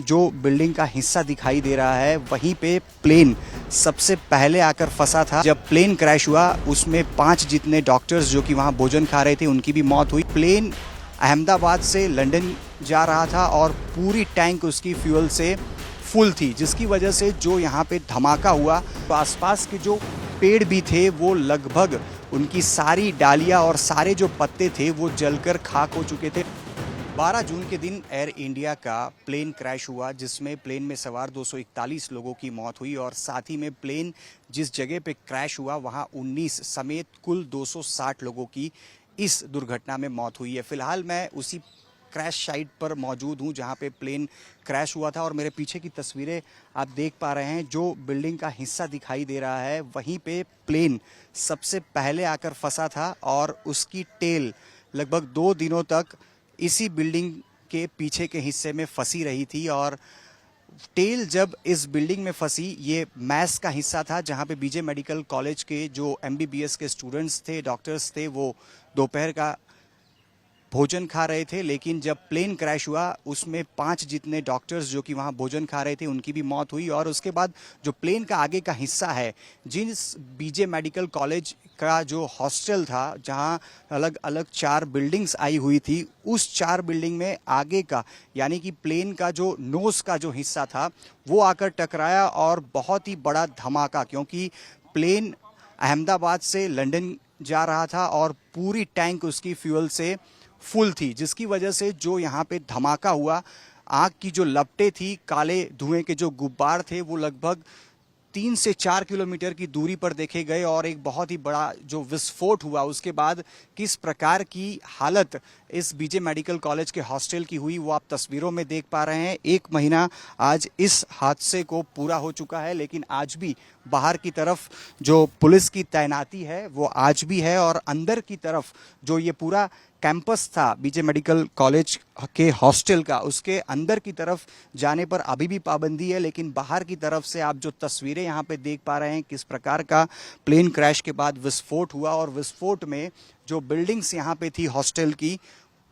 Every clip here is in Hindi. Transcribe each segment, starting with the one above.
जो बिल्डिंग का हिस्सा दिखाई दे रहा है वहीं पे प्लेन सबसे पहले आकर फंसा था। जब प्लेन क्रैश हुआ उसमें 5 जितने डॉक्टर्स जो कि वहां भोजन खा रहे थे उनकी भी मौत हुई। प्लेन अहमदाबाद से लंदन जा रहा था और पूरी टैंक उसकी फ्यूल से फुल थी, जिसकी वजह से जो यहाँ पे धमाका हुआ तो आसपास के जो पेड़ भी थे वो लगभग उनकी सारी डालियाँ और सारे जो पत्ते थे वो जलकर खाक हो चुके थे। 12 जून के दिन एयर इंडिया का प्लेन क्रैश हुआ जिसमें प्लेन में सवार 241 लोगों की मौत हुई और साथ ही में प्लेन जिस जगह पे क्रैश हुआ वहां 19 समेत कुल 260 लोगों की इस दुर्घटना में मौत हुई है। फिलहाल मैं उसी क्रैश साइट पर मौजूद हूं जहां पे प्लेन क्रैश हुआ था और मेरे पीछे की तस्वीरें आप देख पा रहे हैं। जो बिल्डिंग का हिस्सा दिखाई दे रहा है वहीं पे प्लेन सबसे पहले आकर फंसा था और उसकी टेल लगभग 2 दिनों तक इसी बिल्डिंग के पीछे के हिस्से में फंसी रही थी। और टेल जब इस बिल्डिंग में फंसी, ये मैस का हिस्सा था जहां पे बीजे मेडिकल कॉलेज के जो एमबीबीएस के स्टूडेंट्स थे, डॉक्टर्स थे, वो दोपहर का भोजन खा रहे थे। लेकिन जब प्लेन क्रैश हुआ उसमें 5 जितने डॉक्टर्स जो कि वहां भोजन खा रहे थे उनकी भी मौत हुई। और उसके बाद जो प्लेन का आगे का हिस्सा है, जिस बीजे मेडिकल कॉलेज का जो हॉस्टल था जहां अलग अलग 4 बिल्डिंग्स आई हुई थी, उस 4 बिल्डिंग में आगे का यानी कि प्लेन का जो नोज का जो हिस्सा था वो आकर टकराया और बहुत ही बड़ा धमाका, क्योंकि प्लेन अहमदाबाद से लंदन जा रहा था और पूरी टैंक उसकी फ्यूल से फुल थी, जिसकी वजह से जो यहाँ पे धमाका हुआ, आग की जो लपटें थी, काले धुएं के जो गुब्बार थे वो लगभग 3 से 4 किलोमीटर की दूरी पर देखे गए और एक बहुत ही बड़ा जो विस्फोट हुआ उसके बाद किस प्रकार की हालत इस बीजे मेडिकल कॉलेज के हॉस्टल की हुई वो आप तस्वीरों में देख पा रहे हैं। 1 महीना आज इस हादसे को पूरा हो चुका है, लेकिन आज भी बाहर की तरफ जो पुलिस की तैनाती है वो आज भी है और अंदर की तरफ जो ये पूरा कैंपस था बीजे मेडिकल कॉलेज के हॉस्टल का, उसके अंदर की तरफ जाने पर अभी भी पाबंदी है। लेकिन बाहर की तरफ से आप जो तस्वीरें यहाँ पे देख पा रहे हैं किस प्रकार का प्लेन क्रैश के बाद विस्फोट हुआ और विस्फोट में जो बिल्डिंग्स यहाँ पे थी हॉस्टल की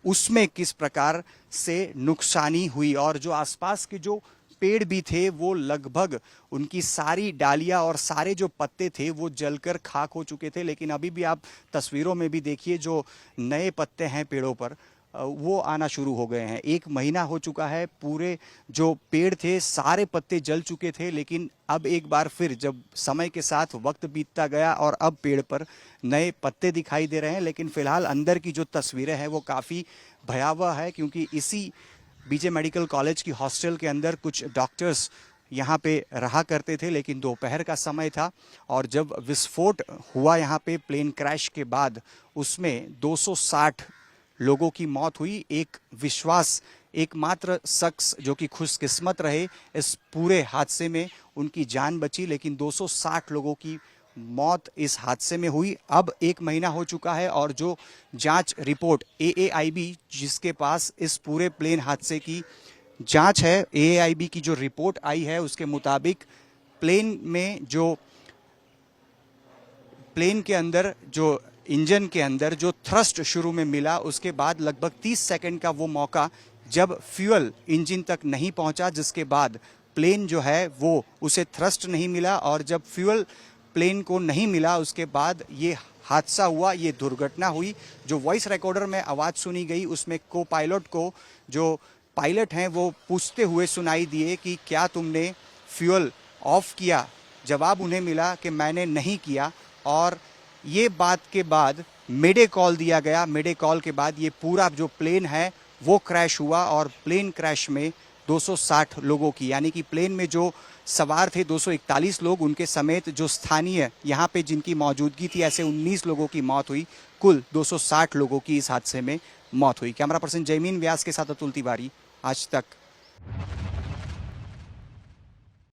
उसमें किस प्रकार से नुकसानी हुई और जो आसपास के जो पेड़ भी थे वो लगभग उनकी सारी डालियां और सारे जो पत्ते थे वो जलकर खाक हो चुके थे। लेकिन अभी भी आप तस्वीरों में भी देखिए जो नए पत्ते हैं पेड़ों पर वो आना शुरू हो गए हैं। 1 महीना हो चुका है, पूरे जो पेड़ थे सारे पत्ते जल चुके थे, लेकिन अब एक बार फिर जब समय के साथ वक्त बीतता गया और अब पेड़ पर नए पत्ते दिखाई दे रहे हैं। लेकिन फिलहाल अंदर की जो तस्वीरें हैं वो काफ़ी भयावह है, क्योंकि इसी बीजे मेडिकल कॉलेज की हॉस्टल के अंदर कुछ डॉक्टर्स यहाँ पे रहा करते थे, लेकिन दोपहर का समय था और जब विस्फोट हुआ यहाँ पे प्लेन क्रैश के बाद उसमें 260 लोगों की मौत हुई। एकमात्र शख्स जो कि खुशकिस्मत रहे इस पूरे हादसे में, उनकी जान बची, लेकिन 260 लोगों की मौत इस हादसे में हुई। अब 1 महीना हो चुका है और जो जांच रिपोर्ट AAIB जिसके पास इस पूरे प्लेन हादसे की जांच है, AAIB की जो रिपोर्ट आई है उसके मुताबिक प्लेन के अंदर जो इंजन के अंदर जो थ्रस्ट शुरू में मिला उसके बाद लगभग 30 सेकंड का वो मौका जब फ्यूल इंजन तक नहीं पहुंचा, जिसके बाद प्लेन जो है वो उसे थ्रस्ट नहीं मिला और जब फ्यूल प्लेन को नहीं मिला उसके बाद ये हादसा हुआ, ये दुर्घटना हुई। जो वॉइस रिकॉर्डर में आवाज़ सुनी गई उसमें को पायलट को जो पायलट हैं वो पूछते हुए सुनाई दिए कि क्या तुमने फ्यूल ऑफ किया। जवाब उन्हें मिला कि मैंने नहीं किया और ये बात के बाद मेडे कॉल दिया गया। मेडे कॉल के बाद ये पूरा जो प्लेन है वो क्रैश हुआ और प्लेन क्रैश में 260 लोगों की यानी कि प्लेन में जो सवार थे 241 लोग, उनके समेत जो स्थानीय यहाँ पे जिनकी मौजूदगी थी ऐसे 19 लोगों की मौत हुई। कुल 260 लोगों की इस हादसे में मौत हुई। कैमरा पर्सन जयमीन व्यास के साथ अतुल तिवारी, आज तक।